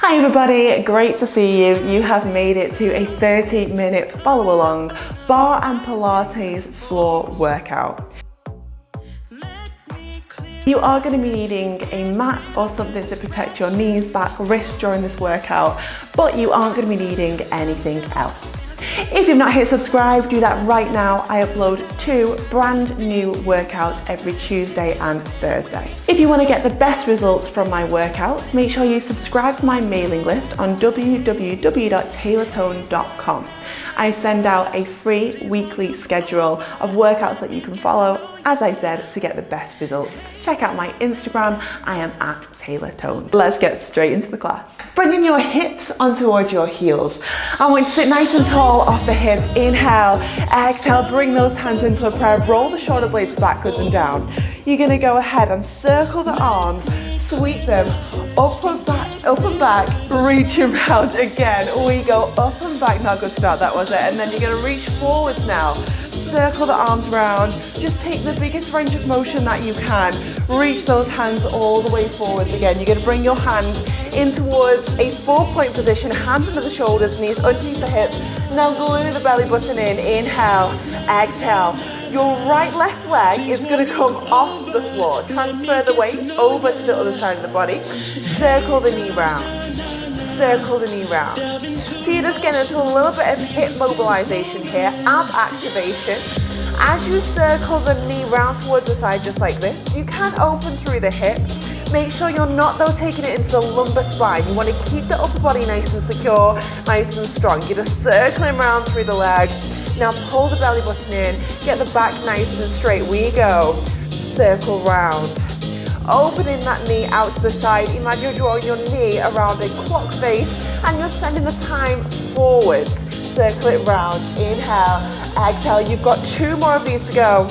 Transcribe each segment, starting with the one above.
Hi everybody, great to see you. You have made it to a 30-minute follow along bar and Pilates floor workout. You are going to be needing a mat or something to protect your knees, back, wrists during this workout, but you aren't going to be needing anything else. If you've not hit subscribe, do that right now. I upload 2 brand new workouts every Tuesday and Thursday. If you want to get the best results from my workouts, make sure you subscribe to my mailing list on www.TaylorToned.com. I send out a free weekly schedule of workouts that you can follow, as I said, to get the best results. Check out my Instagram, I am at TaylorToned. Let's get straight into the class. Bringing your hips on towards your heels. I want you to sit nice and tall off the hips. Inhale, exhale, bring those hands into a prayer. Roll the shoulder blades backwards and down. You're gonna go ahead and circle the arms, sweep them up and back, reach around again. We go up and back, not a good start, that was it. And then you're gonna reach forwards now. Circle the arms round, just take the biggest range of motion that you can. Reach those hands all the way forwards again. You're gonna bring your hands in towards a 4-point position, hands under the shoulders, knees underneath the hips. Now glue the belly button in, inhale, exhale. Your right left leg is going to come off the floor. Transfer the weight over to the other side of the body. Circle the knee round. Circle the knee round. So you're just getting into a little bit of hip mobilization here, ab activation. As you circle the knee round towards the side just like this, you can open through the hip. Make sure you're not though taking it into the lumbar spine. You want to keep the upper body nice and secure, nice and strong. You're just circling around through the leg. Now pull the belly button in, get the back nice and straight. We go, circle round. Opening that knee out to the side. Imagine you're drawing your knee around a clock face and you're sending the time forwards. Circle it round, inhale, exhale. You've got 2 more of these to go.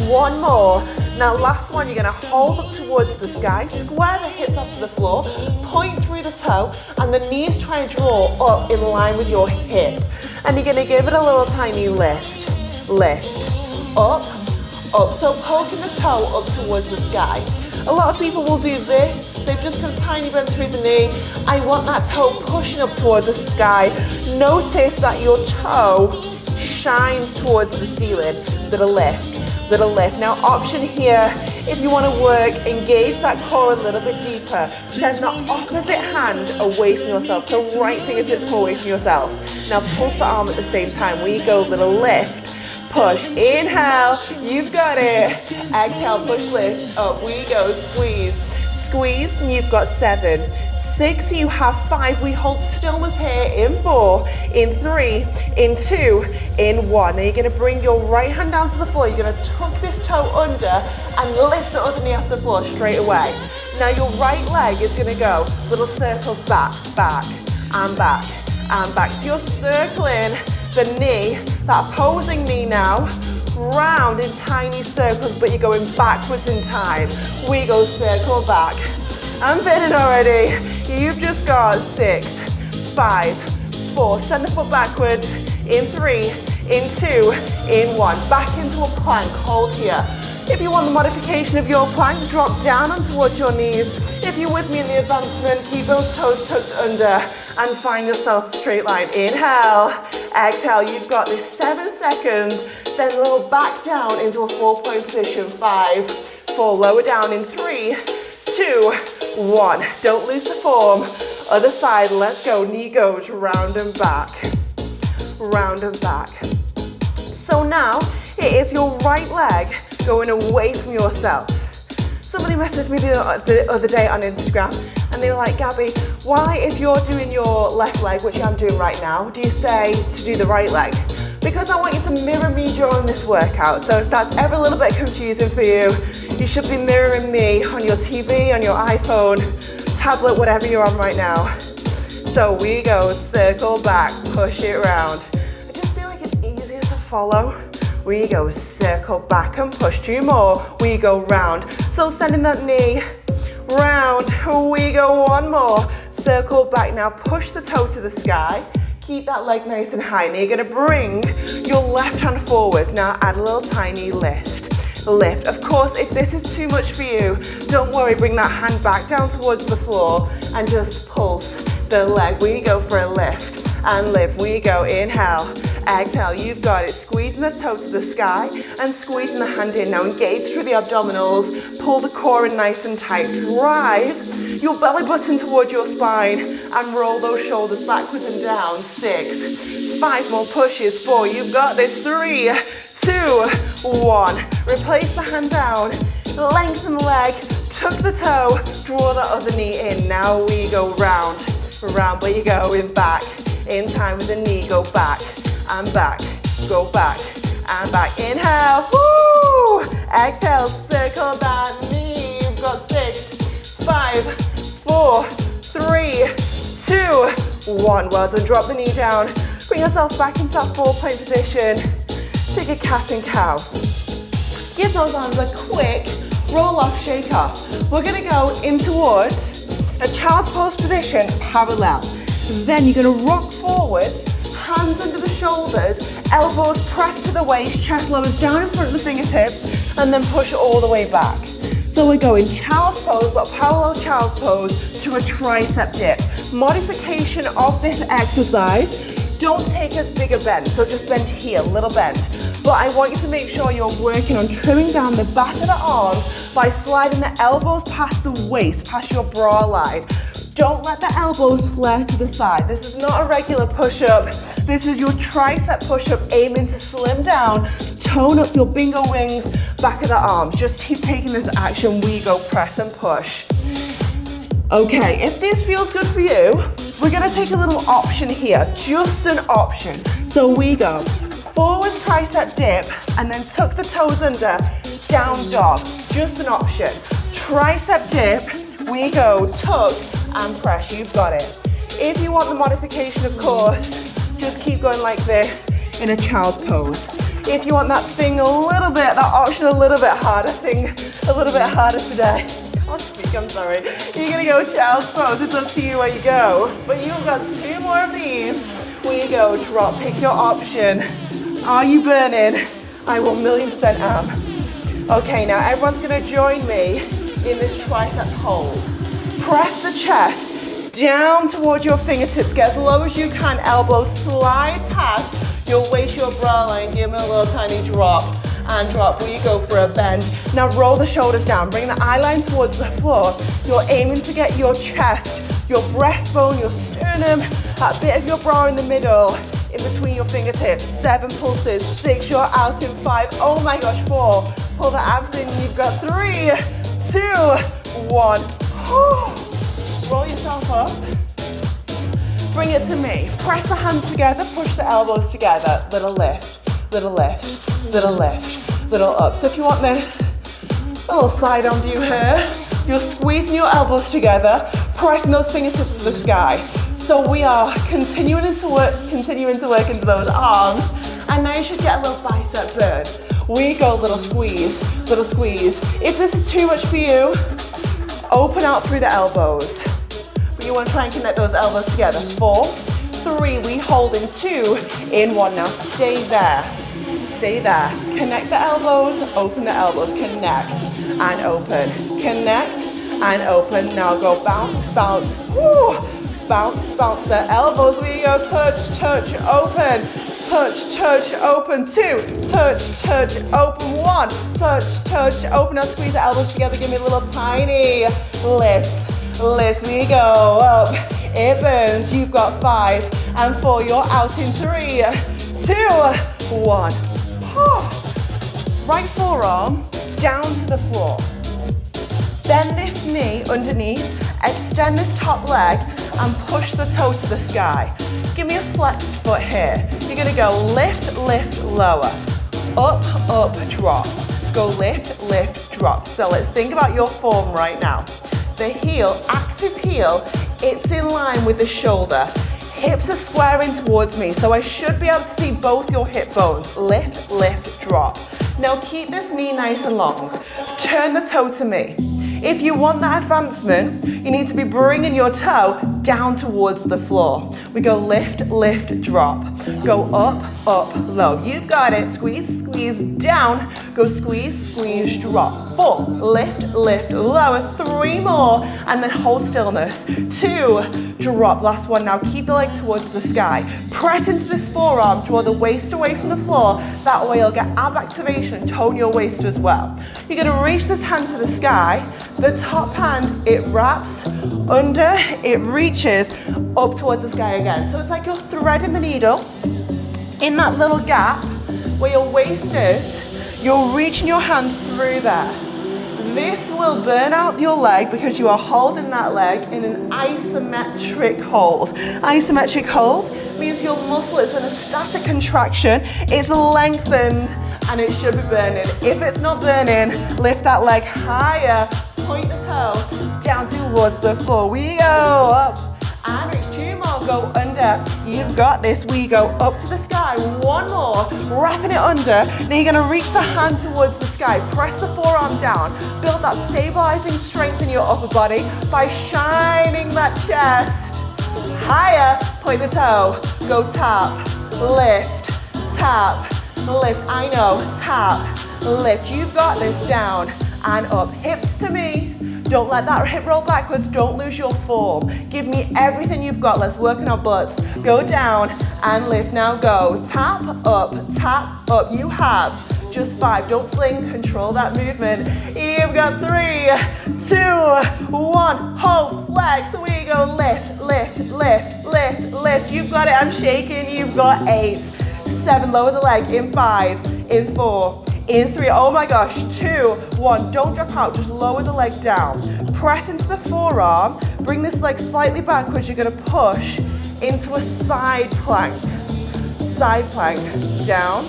1 more. Now last one, you're gonna hold up towards the sky, square the hips up to the floor, point through the toe, and the knees try and draw up in line with your hip. And you're gonna give it a little tiny lift, up. So poking the toe up towards the sky. A lot of people will do this, they've just got a tiny bend through the knee. I want that toe pushing up towards the sky. Notice that your toe shines towards the ceiling. Little lift. Now option here, if you want to work, engage that core a little bit deeper. Send the opposite hand away from yourself. So right fingertips away from yourself. Now pulse the arm at the same time. We go little lift, push, inhale, you've got it. Exhale, push, lift, up. We go, squeeze, squeeze, and you've got 7. 6, you have 5. We hold stillness here in 4, in 3, in 2, in 1. Now you're going to bring your right hand down to the floor. You're going to tuck this toe under and lift the other knee off the floor straight away. Now your right leg is going to go little circles back, and back, and back. So you're circling the knee, that opposing knee now, round in tiny circles, but you're going backwards in time. We go circle back. I'm fitting already. You've just got 6, 5, 4. Send the foot backwards. In 3, in 2, in 1. Back into a plank. Hold here. If you want the modification of your plank, drop down and towards your knees. If you're with me in the advancement, keep those toes tucked under and find yourself straight line. Inhale, exhale. You've got this 7 seconds. Then roll back down into a 4-point position. 5, 4. Lower down in 3, 2, 1. Don't lose the form. Other side, let's go. Knee goes round and back. Round and back. So now it is your right leg going away from yourself. Somebody messaged me the other day on Instagram and they were like, Gabby, why if you're doing your left leg, which I'm doing right now, do you say to do the right leg? Because I want you to mirror me during this workout. So if that's ever a little bit confusing for you, you should be mirroring me on your TV, on your iPhone, tablet, whatever you're on right now. So we go circle back, push it round. I just feel like it's easier to follow. We go circle back and push. 2 more. We go round. So sending that knee round. We go 1 more. Circle back. Now push the toe to the sky. Keep that leg nice and high. Now you're going to bring your left hand forwards. Now add a little tiny lift. lift. Of course, if this is too much for you, don't worry, bring that hand back down towards the floor and just pulse the leg. We go for a lift and lift. We go, inhale, exhale, you've got it. Squeezing the toe to the sky and squeezing the hand in. Now engage through the abdominals, pull the core in nice and tight. Drive your belly button towards your spine and roll those shoulders backwards and down. 6, 5 more pushes, 4, you've got this. 3, 2, 1. Replace the hand down, lengthen the leg, tuck the toe, draw the other knee in. Now we go round, round, but you go in back. In time with the knee, go back and back, go back and back. Inhale, woo! Exhale, circle that knee. You've got 6, 5, 4, 3, 2, 1. Well done, drop the knee down. Bring yourself back into that 4-point position. Take a cat and cow. Give those arms a quick roll off, shake off. We're gonna go in towards a child's pose position, parallel. Then you're gonna rock forwards, hands under the shoulders, elbows pressed to the waist, chest lowers down in front of the fingertips, and then push all the way back. So we're going child's pose, but parallel child's pose to a tricep dip. Modification of this exercise, don't take as big a bend, so just bend here, little bend. But I want you to make sure you're working on trimming down the back of the arms by sliding the elbows past the waist, past your bra line. Don't let the elbows flare to the side. This is not a regular push-up. This is your tricep push-up, aiming to slim down, tone up your bingo wings, back of the arms. Just keep taking this action. We go press and push. Okay, if this feels good for you, we're gonna take a little option here, just an option. So we go forward tricep dip, and then tuck the toes under, down dog, just an option. Tricep dip, we go tuck, and press, you've got it. If you want the modification, of course, just keep going like this in a child's pose. If you want that thing a little bit, that option a little bit harder, today. Can't speak, I'm sorry. You're gonna go child's pose, it's up to you where you go. But you've got 2 more of these. We go drop, pick your option. Are you burning? I 1,000,000% am. Okay, now everyone's gonna join me in this tricep hold. Press the chest down towards your fingertips. Get as low as you can. Elbows slide past your waist, your bra line. Give it a little tiny drop and drop. We go for a bend. Now roll the shoulders down. Bring the eye line towards the floor. You're aiming to get your chest, your breastbone, your sternum, that bit of your bra in the middle, in between your fingertips. 7 pulses. 6, you're out in 5. Oh my gosh, 4. Pull the abs in. You've got 3, 2, 1. Roll yourself up. Bring it to me. Press the hands together, push the elbows together. Little lift, little lift, little lift, little up. So if you want this, a little side on view here. You're squeezing your elbows together, pressing those fingertips to the sky. So we are continuing to work into those arms. And now you should get a little bicep burn. We go little squeeze, little squeeze. If this is too much for you, open out through the elbows. But you want to try and connect those elbows together. 4, 3, we hold in 2, in 1. Now stay there. Stay there. Connect the elbows, open the elbows. Connect and open. Connect and open. Now go bounce, bounce. Woo! Bounce, bounce the elbows. We go touch, touch, open. Touch, touch, open. 2, touch, touch, open. 1, touch, touch, open. Now squeeze the elbows together. Give me a little tiny lifts. Lifts. We go up. It burns. You've got 5 and 4. You're out in 3, 2, 1. Right forearm down to the floor. Bend this knee underneath. Extend this top leg and push the toe to the sky. Give me a flexed foot here. You're gonna go lift, lift, lower. Up, up, drop. Go lift, lift, drop. So let's think about your form right now. The heel, active heel, it's in line with the shoulder. Hips are squaring towards me, so I should be able to see both your hip bones. Lift, lift, drop. Now keep this knee nice and long. Turn the toe to me. If you want that advancement, you need to be bringing your toe down towards the floor. We go lift, lift, drop. Go up, up, low. You've got it. Squeeze, squeeze. squeeze, down, go squeeze, squeeze, drop. 4, lift, lift, lower, 3 more, and then hold stillness. 2, drop, last one. Now keep the leg towards the sky. Press into this forearm, draw the waist away from the floor. That way you'll get ab activation, tone your waist as well. You're gonna reach this hand to the sky. The top hand, it wraps under, it reaches up towards the sky again. So it's like you're threading the needle in that little gap where your waist is. You're reaching your hand through there. This will burn out your leg because you are holding that leg in an isometric hold. Isometric hold means your muscle is in a static contraction, it's lengthened, and it should be burning. If it's not burning, lift that leg higher, point the toe down towards the floor. We go up and reach. 2 more, go under. You've got this. We go up to the sky. 1 more, wrapping it under. Now you're gonna reach the hand towards the sky. Press the forearm down. Build that stabilizing strength in your upper body by shining that chest higher. Point the toe. Go tap, lift, tap, lift. I know, tap, lift. You've got this. Down and up. Hips to me. Don't let that hip roll backwards. Don't lose your form. Give me everything you've got. Let's work on our butts. Go down and lift. Now go. Tap up, tap up. You have just 5. Don't fling. Control that movement. You've got 3, 2, 1. Hold, flex. We go. Lift, lift, lift, lift, lift. You've got it. I'm shaking. You've got 8, 7. Lower the leg. In 5, in 4. In 3, oh my gosh, 2, 1, don't drop out, just lower the leg down. Press into the forearm, bring this leg slightly backwards, you're gonna push into a side plank, down,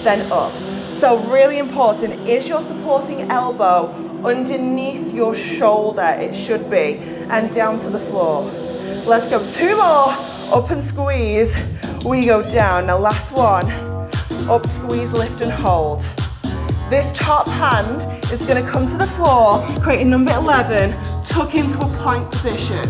then up. So really important, is your supporting elbow underneath your shoulder? It should be, and down to the floor. Let's go, 2 more, up and squeeze, we go down. Now last one. Up, squeeze, lift and hold. This top hand is going to come to the floor, creating number 11, tuck into a plank position.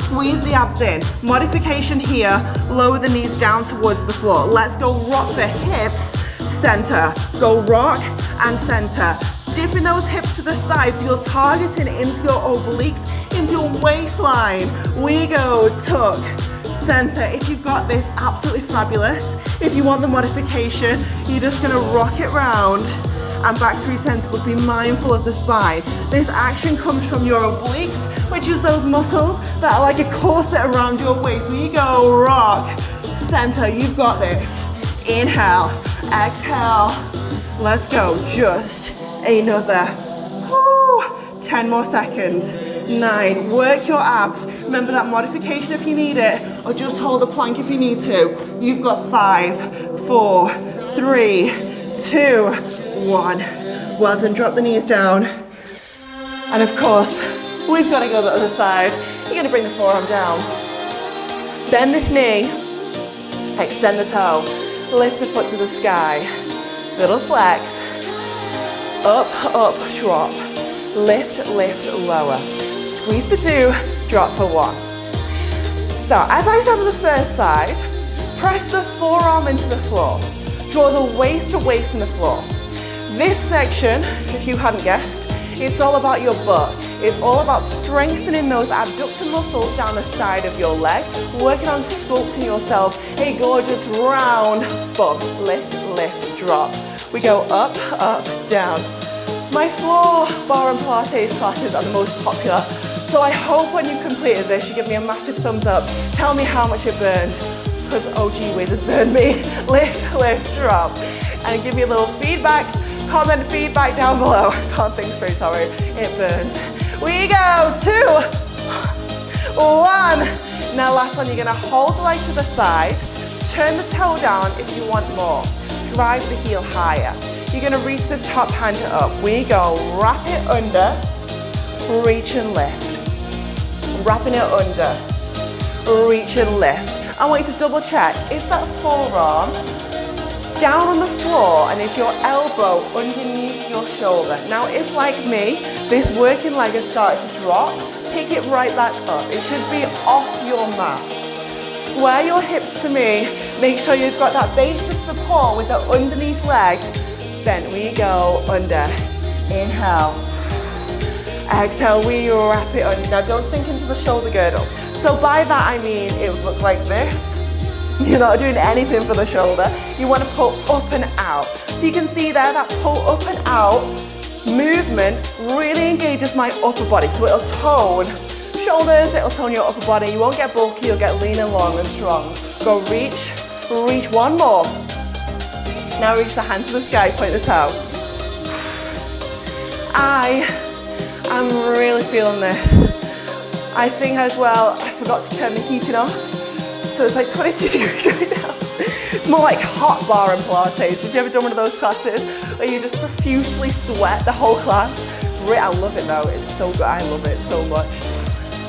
Squeeze the abs in. Modification here, lower the knees down towards the floor. Let's go rock the hips, center. Go rock and center. Dipping those hips to the sides, you're targeting into your obliques, into your waistline. We go tuck, center. If you've got this, absolutely fabulous. If you want the modification, you're just gonna rock it round and back through center, but be mindful of the spine. This action comes from your obliques, which is those muscles that are like a corset around your waist. We go rock, center, you've got this. Inhale, exhale. Let's go, just another 10 more seconds. 9, work your abs. Remember that modification if you need it, or just hold the plank if you need to. You've got 5, 4, 3, 2, 1. Well done, drop the knees down. And of course, we've got to go the other side. You're gonna bring the forearm down. Bend this knee, extend the toe, lift the foot to the sky. Little flex, up, up, drop. Lift, lift, lower. Squeeze for 2, drop for 1. So, as I said on the first side, press the forearm into the floor. Draw the waist away from the floor. This section, if you hadn't guessed, it's all about your butt. It's all about strengthening those abductor muscles down the side of your leg, working on sculpting yourself a gorgeous round bum. Lift, lift, drop. We go up, up, down. My floor Barre Pilates classes are the most popular, so I hope when you've completed this, you give me a massive thumbs up. Tell me how much it burned, because oh gee whiz, it's burned me. Lift, lift, drop. And give me a little feedback, comment feedback down below. Can't think straight, sorry, it burns. We go, 2, 1. Now last one, you're gonna hold the leg to the side, turn the toe down if you want more. Drive the heel higher. You're gonna reach this top hand up. We go, wrap it under, reach and lift. Wrapping it under, reach and lift. I want you to double check, is that forearm down on the floor and is your elbow underneath your shoulder? Now if like me, this working leg has started to drop, pick it right back up. It should be off your mat. Square your hips to me, make sure you've got that base of support with the underneath leg, then we go under. Inhale. Exhale, we wrap it under. Now don't sink into the shoulder girdle. So by that I mean it would look like this. You're not doing anything for the shoulder. You want to pull up and out. So you can see there that pull up and out movement really engages my upper body. So it'll tone shoulders, it'll tone your upper body. You won't get bulky, you'll get lean and long and strong. Go reach, reach, one more. Now reach the hand to the sky, point the toe. I'm really feeling this. I think as well, I forgot to turn the heating off. So it's like 22 degrees right now. It's more like hot bar and Pilates. Have you ever done one of those classes where you just profusely sweat the whole class? I love it though, it's so good, I love it so much.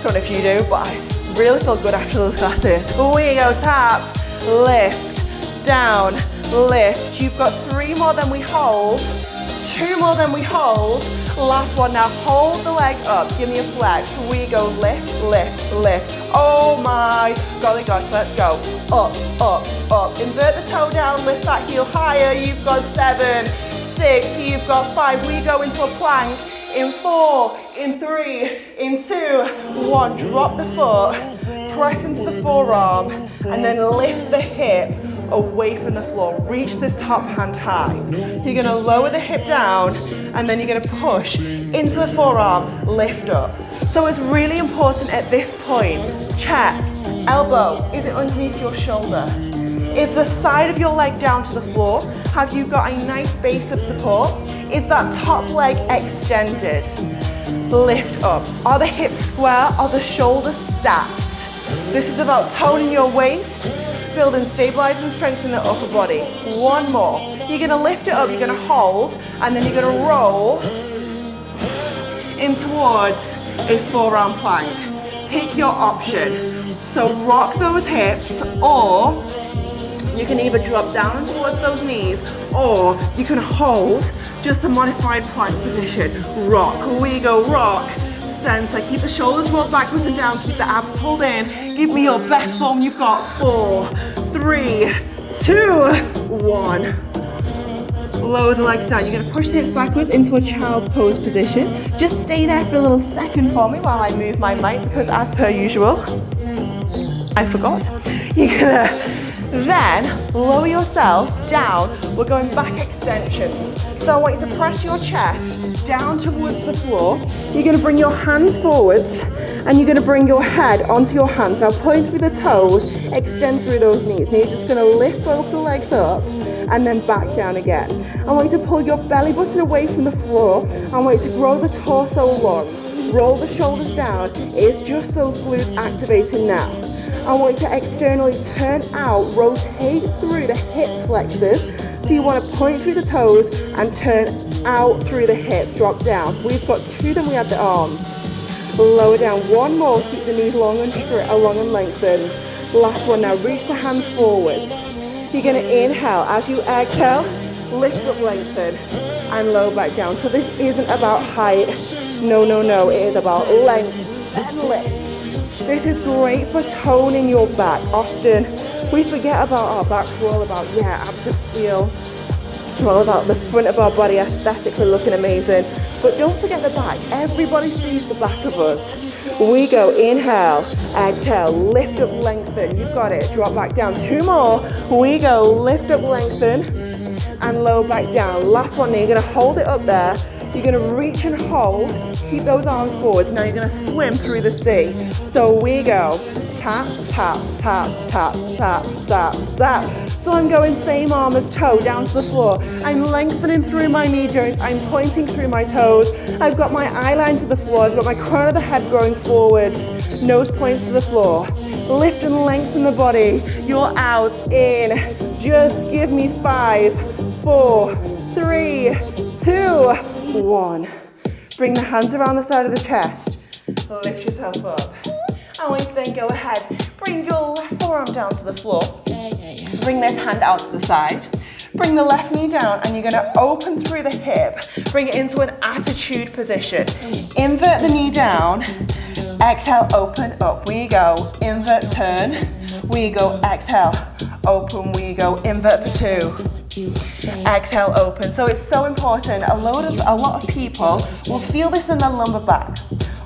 Don't know if you do, but I really feel good after those classes. We go tap, lift, down, lift. You've got 3 more than we hold, 2 more than we hold. Last one now, hold the leg up, give me a flex. We go lift, lift, lift. Oh my golly gosh, let's go. Up, up, up. Invert the toe down, lift that heel higher. You've got 7, 6, you've got 5. We go into a plank in 4, in 3, in 2, 1. Drop the foot, press into the forearm, and then lift the hip away from the floor. Reach this top hand high. So you're gonna lower the hip down, and then you're gonna push into the forearm, lift up. So it's really important at this point, check, elbow, is it underneath your shoulder? Is the side of your leg down to the floor? Have you got a nice base of support? Is that top leg extended? Lift up. Are the hips square? Are the shoulders stacked? This is about toning your waist, building, stabilizing, strengthening the upper body. One more. You're gonna lift it up, you're gonna hold, and then you're gonna roll in towards a forearm plank. Pick your option. So rock those hips, or you can either drop down towards those knees, or you can hold just a modified plank position. Rock, we go rock, center, keep the shoulders rolled backwards and down, keep the abs pulled in. Give me your best form you've got. 4, 3, 2, 1. Lower the legs down. You're going to push the hips backwards into a child's pose position. Just stay there for a little second for me while I move my mic, because as per usual, I forgot. You're going to then lower yourself down. We're going back extensions. So I want you to press your chest down towards the floor. You're going to bring your hands forwards, and you're going to bring your head onto your hands. Now point through the toes, extend through those knees. Now you're just going to lift both the legs up and then back down again. I want you to pull your belly button away from the floor. I want you to grow the torso long. Roll the shoulders down. It's just those glutes activating now. I want you to externally turn out, rotate through the hip flexors. So you want to point through the toes and turn out through the hips, drop down. We've got 2, then we add the arms. Lower down, 1 more, keep the knees long and straight, long and lengthened. Last one now, reach the hands forward. You're going to inhale. As you exhale, lift up, lengthen, and lower back down. So this isn't about height. No, no, no. It is about length and lift. This is great for toning your back. Often we forget about our backs. We're all about, abs of steel. We're all about the front of our body aesthetically looking amazing. But don't forget the back. Everybody sees the back of us. We go, inhale, exhale, lift up, lengthen. You've got it. Drop back down. 2 more. We go, lift up, lengthen, and lower back down. Last one. Now you're going to hold it up there. You're going to reach and hold. Keep those arms forward. Now you're going to swim through the sea. So we go, tap, tap, tap, tap, tap, tap, tap. So I'm going same arm as toe down to the floor. I'm lengthening through my knee joints. I'm pointing through my toes. I've got my eye line to the floor. I've got my crown of the head growing forward. Nose points to the floor. Lift and lengthen the body. You're out in. Just give me 5, 4, 3, 2, 1. Bring the hands around the side of the chest. Lift yourself up. I want you to then go ahead. Bring your left forearm down to the floor. Bring this hand out to the side. Bring the left knee down, and you're going to open through the hip. Bring it into an attitude position. Invert the knee down. Exhale, open up. We go. Invert, turn. We go. Exhale, open, we go, invert for 2. Exhale, open. So it's so important. A lot of people will feel this in their lumbar back.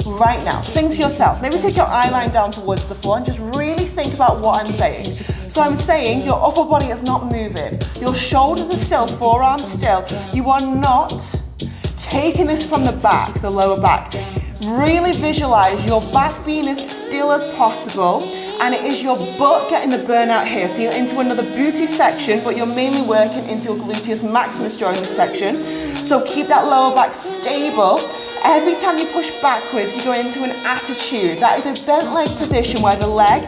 Right now, think to yourself, maybe take your eye line down towards the floor and just really think about what I'm saying. So I'm saying your upper body is not moving. Your shoulders are still, forearms still. You are not taking this from the back, the lower back. Really visualize your back being as still as possible, and it is your butt getting the burnout here. So you're into another booty section, but you're mainly working into your gluteus maximus during this section. So keep that lower back stable. Every time you push backwards, you go into an attitude. That is a bent leg position where the leg,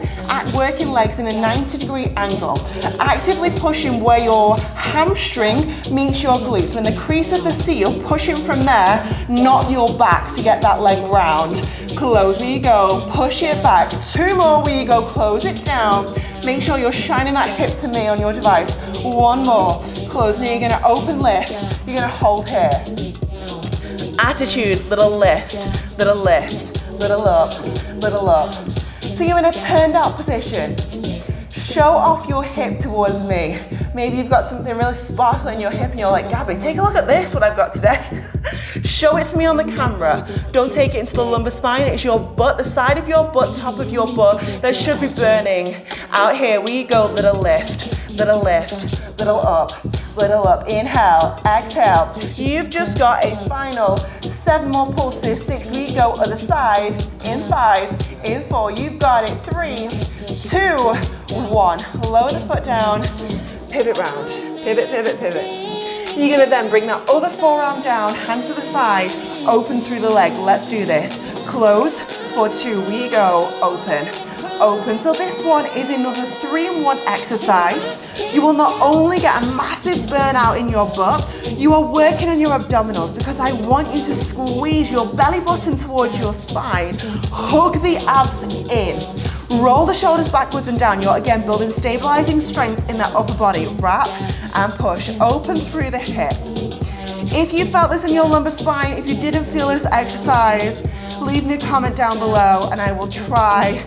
working legs in a 90-degree angle. Actively pushing where your hamstring meets your glutes. When the crease of the seat, you're pushing from there, not your back to get that leg round. Close where you go, push it back. 2 more where you go, close it down. Make sure you're shining that hip to me on your device. 1 more, close. Now you're gonna open lift, you're gonna hold here. Attitude, little lift, little up, little up. So you're in a turned out position. Show off your hip towards me. Maybe you've got something really sparkling in your hip and you're like, Gabby, take a look at this, what I've got today. Show it to me on the camera. Don't take it into the lumbar spine. It's your butt, the side of your butt, top of your butt that should be burning. Out here, we go, little lift, little up. Little up, inhale, exhale. You've just got a final 7 more pulses, 6, we go other side, in 5, in 4, you've got it, 3, 2, 1. Lower the foot down, pivot round, pivot, pivot, pivot. You're gonna then bring that other forearm down, hand to the side, open through the leg. Let's do this. Close for 2, we go, open. Open. So this one is another 3-in-1 exercise. You will not only get a massive burnout in your butt, you are working on your abdominals because I want you to squeeze your belly button towards your spine. Hug the abs in. Roll the shoulders backwards and down. You're again building stabilizing strength in that upper body. Wrap and push. Open through the hip. If you felt this in your lumbar spine, if you didn't feel this exercise, leave me a comment down below and I will try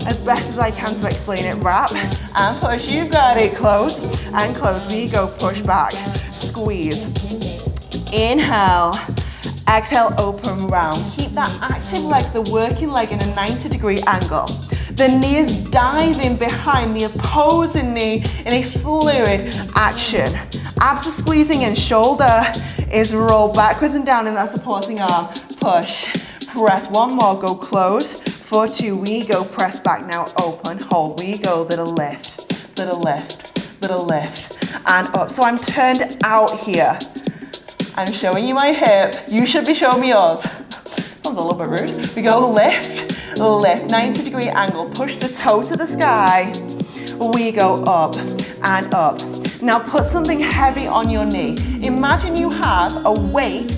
as best as I can to explain it. Wrap and push, you've got it. Close and close, we go, push back, squeeze. Inhale, exhale, open round. Keep that active leg, the working leg in a 90-degree angle. The knee is diving behind the opposing knee in a fluid action. Abs are squeezing in, shoulder is rolled backwards and down in that supporting arm. Push, press, 1 more, go close. For 2, we go, press back, now open, hold, we go, little lift, and up. So I'm turned out here. I'm showing you my hip, you should be showing me yours. Sounds a little bit rude. We go lift, 90-degree angle, push the toe to the sky, we go up and up. Now put something heavy on your knee. Imagine you have a weight,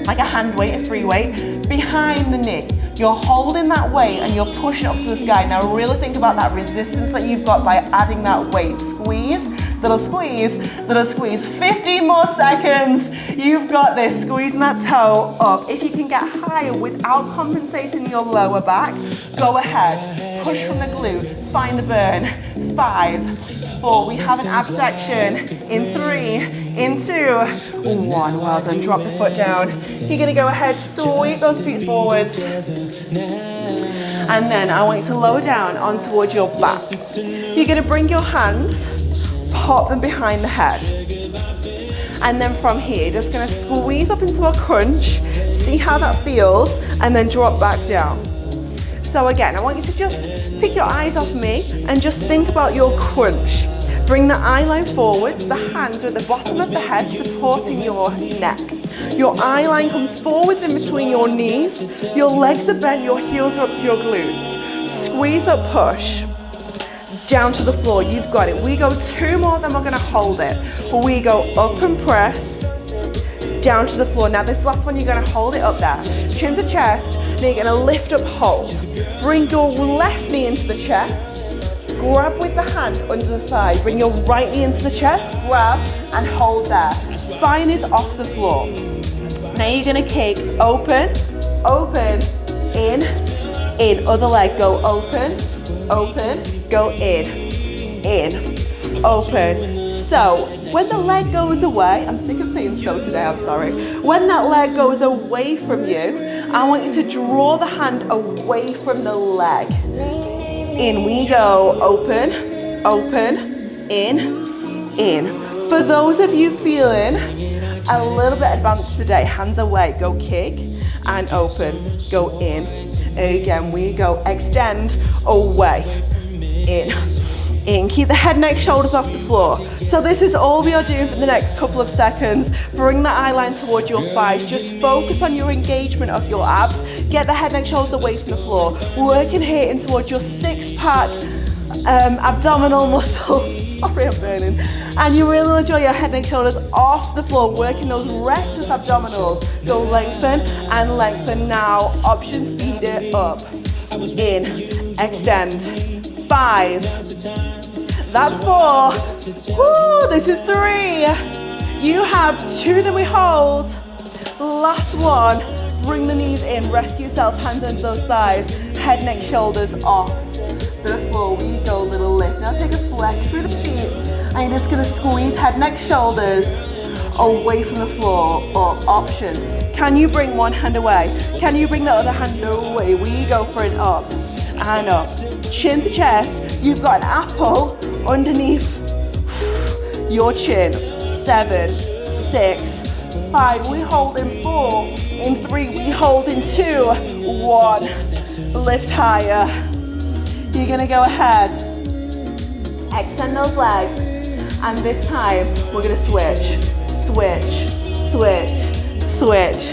like a hand weight, a free weight, behind the knee. You're holding that weight and you're pushing up to the sky. Now really think about that resistance that you've got by adding that weight. Squeeze, little squeeze, little squeeze. 15 more seconds. You've got this, squeezing that toe up. If you can get higher without compensating your lower back, go ahead. Push from the glute, find the burn. 5, 4, we have an ab section. In 3, in 2, 1. Well done, drop the foot down. You're gonna go ahead, sweep those feet forwards. And then I want you to lower down on towards your back. You're gonna bring your hands, pop them behind the head. And then from here, you're just gonna squeeze up into a crunch, see how that feels, and then drop back down. So again, I want you to just take your eyes off me and just think about your crunch. Bring the eye line forwards, the hands are at the bottom of the head supporting your neck. Your eye line comes forwards in between your knees, your legs are bent, your heels are up to your glutes. Squeeze up, push, down to the floor, you've got it. We go 2 more, then we're gonna hold it. We go up and press, down to the floor. Now this last one, you're gonna hold it up there. Chin to chest, then you're gonna lift up, hold. Bring your left knee into the chest. Grab with the hand under the thigh. Bring your right knee into the chest, grab and hold there. Spine is off the floor. Now you're gonna kick open, open, in, other leg, go open, open, go in, open. So when the leg goes away, I'm sick of saying so today, I'm sorry. When that leg goes away from you, I want you to draw the hand away from the leg. In we go, open, open, in. For those of you feeling a little bit advanced today, hands away, go kick and open, go in. Again, we go extend, away, in. Keep the head, neck, shoulders off the floor. So this is all we are doing for the next couple of seconds. Bring the eye line towards your thighs. Just focus on your engagement of your abs. Get the head, neck, shoulders away from the floor. Working here in towards your six-pack abdominal muscles. Sorry, I'm burning. And you really want to draw your head, neck, shoulders off the floor, working those rectus abdominals. Go lengthen and lengthen now. Option, speed it up. In, extend. 5. That's 4. Woo, this is 3. You have 2, then we hold. Last one. Bring the knees in, rest yourself, hands under those thighs. Head, neck, shoulders off the floor. We go, little lift. Now take a flex through the feet. And you're just gonna squeeze head, neck, shoulders away from the floor, or option. Can you bring one hand away? Can you bring the other hand away? We go for an up and up. Chin to chest. You've got an apple underneath your chin. 7, 6, 5. We hold in 4. In 3, we hold in 2. 1. Lift higher. You're gonna go ahead. Extend those legs. And this time, we're gonna switch, switch, switch, switch,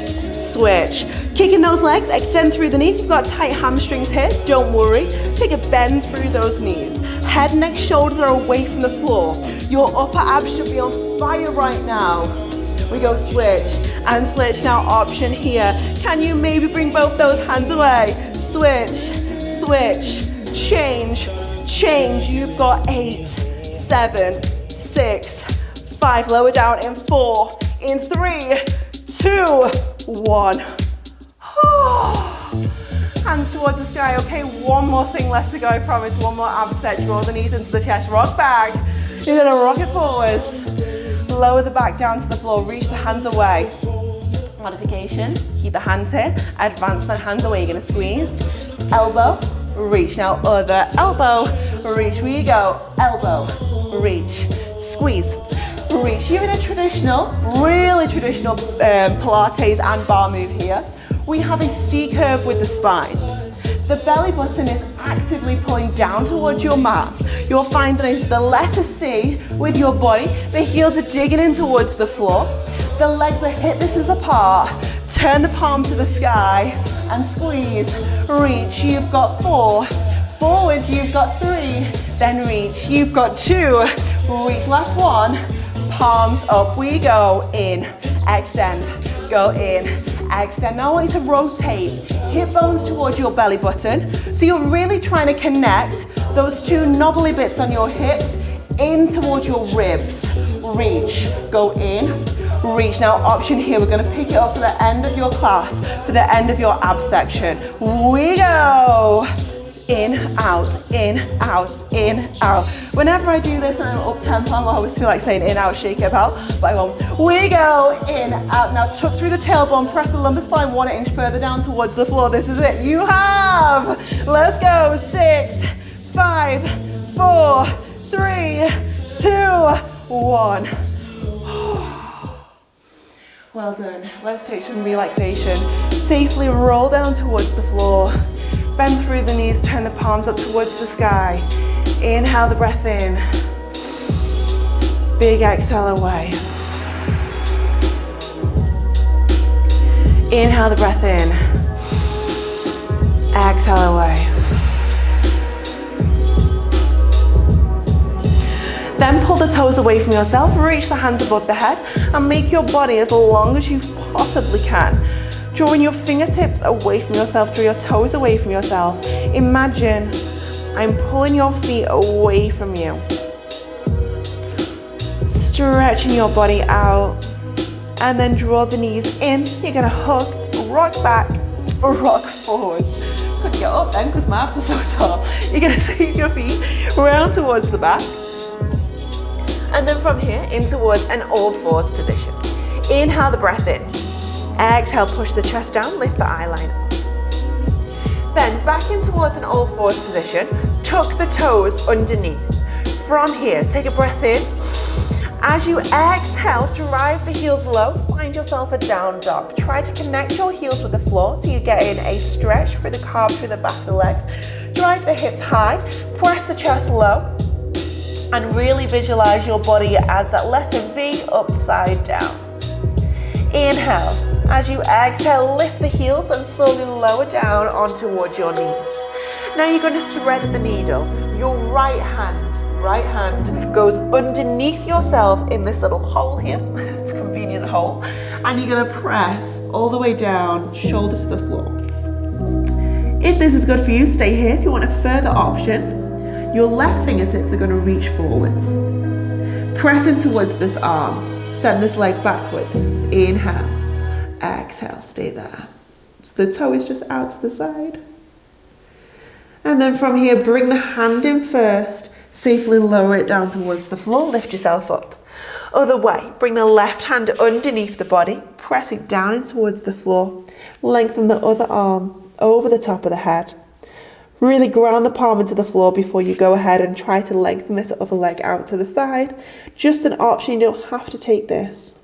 switch. Kicking those legs, extend through the knees. If you've got tight hamstrings here, don't worry. Take a bend through those knees. Head, neck, shoulders are away from the floor. Your upper abs should be on fire right now. We go switch and switch. Now option here. Can you maybe bring both those hands away? Switch, switch, change, change. You've got 8, 7, 6, 5. Lower down in 4, in 3, 2, 1. Hands towards the sky. Okay, one more thing left to go, I promise. One more ab set. Draw the knees into the chest. Rock back. You're gonna rock it forwards. Lower the back down to the floor. Reach the hands away. Modification. Keep the hands here. Advancement, hands away. You're gonna squeeze. Elbow, reach. Now other elbow, reach. We go. Elbow, reach. Squeeze. Reach. You're in a traditional, really traditional Pilates and bar move here. We have a C curve with the spine. The belly button is actively pulling down towards your mat. You'll find that it's the letter C with your body. The heels are digging in towards the floor. The legs are hip distance apart. Turn the palm to the sky and squeeze. Reach. You've got 4. Forward. You've got 3. Then reach. You've got 2. Reach. Last one. Palms up. We go in. Extend. Go in. Extend. Now I want you to rotate hip bones towards your belly button. So you're really trying to connect those 2 knobbly bits on your hips in towards your ribs. Reach. Go in. Reach. Now option here. We're going to pick it up for the end of your class, for the end of your ab section. We go. In, out, in, out, in, out. Whenever I do this and I'm up tempo, I always feel like saying in, out, shake it out, but I won't. We go in, out. Now tuck through the tailbone, press the lumbar spine 1 inch further down towards the floor. This is it. You have. Let's go. 6, 5, 4, 3, 2, 1. Well done. Let's take some relaxation. Safely roll down towards the floor. Bend through the knees, turn the palms up towards the sky. Inhale the breath in. Big exhale away. Inhale the breath in. Exhale away. Then pull the toes away from yourself, reach the hands above the head, and make your body as long as you possibly can. Drawing your fingertips away from yourself, draw your toes away from yourself. Imagine I'm pulling your feet away from you. Stretching your body out, and then draw the knees in. You're gonna hook, rock back, or rock forward. Couldn't get up then because my abs are so tall. You're gonna sweep your feet round towards the back. And then from here, in towards an all fours position. Inhale the breath in. Exhale, push the chest down, lift the eye line up. Then back in towards an all fours position, tuck the toes underneath. From here, take a breath in. As you exhale, drive the heels low, find yourself a down dog. Try to connect your heels with the floor so you're getting a stretch through the calves, through the back of the legs. Drive the hips high, press the chest low, and really visualize your body as that letter V upside down. Inhale. As you exhale, lift the heels and slowly lower down on towards your knees. Now you're going to thread the needle. Your right hand goes underneath yourself in this little hole here. It's a convenient hole. And you're going to press all the way down, shoulders to the floor. If this is good for you, stay here. If you want a further option, your left fingertips are going to reach forwards. Press in towards this arm. Send this leg backwards. Inhale. Exhale, stay there. So the toe is just out to the side. And then from here, bring the hand in first. Safely lower it down towards the floor. Lift yourself up. Other way, bring the left hand underneath the body. Press it down in towards the floor. Lengthen the other arm over the top of the head. Really ground the palm into the floor before you go ahead and try to lengthen this other leg out to the side. Just an option, you don't have to take this.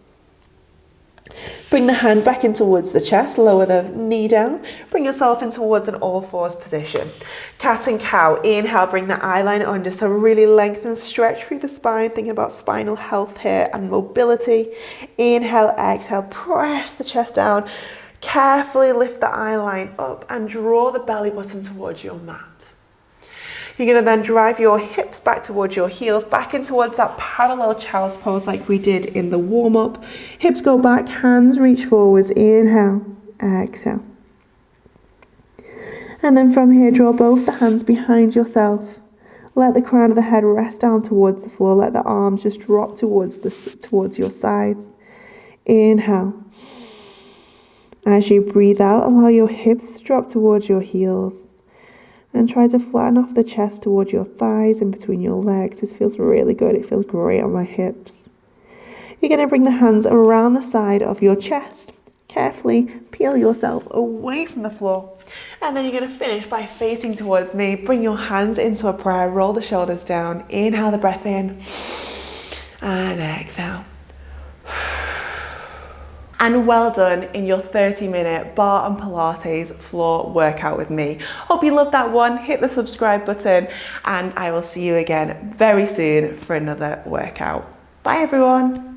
Bring the hand back in towards the chest, lower the knee down. Bring yourself in towards an all fours position. Cat and cow. Inhale, bring the eye line under. So really lengthen, stretch through the spine. Thinking about spinal health here and mobility. Inhale, exhale, press the chest down. Carefully lift the eye line up and draw the belly button towards your mat. You're going to then drive your hips back towards your heels, back in towards that parallel child's pose like we did in the warm-up. Hips go back, hands reach forwards. Inhale, exhale. And then from here, draw both the hands behind yourself. Let the crown of the head rest down towards the floor. Let the arms just drop towards your sides. Inhale. As you breathe out, allow your hips to drop towards your heels. And try to flatten off the chest towards your thighs and between your legs. This feels really good. It feels great on my hips. You're going to bring the hands around the side of your chest. Carefully peel yourself away from the floor. And then you're going to finish by facing towards me. Bring your hands into a prayer. Roll the shoulders down. Inhale the breath in. And exhale. And well done in your 30-minute bar and Pilates floor workout with me. Hope you loved that one. Hit the subscribe button and I will see you again very soon for another workout. Bye everyone.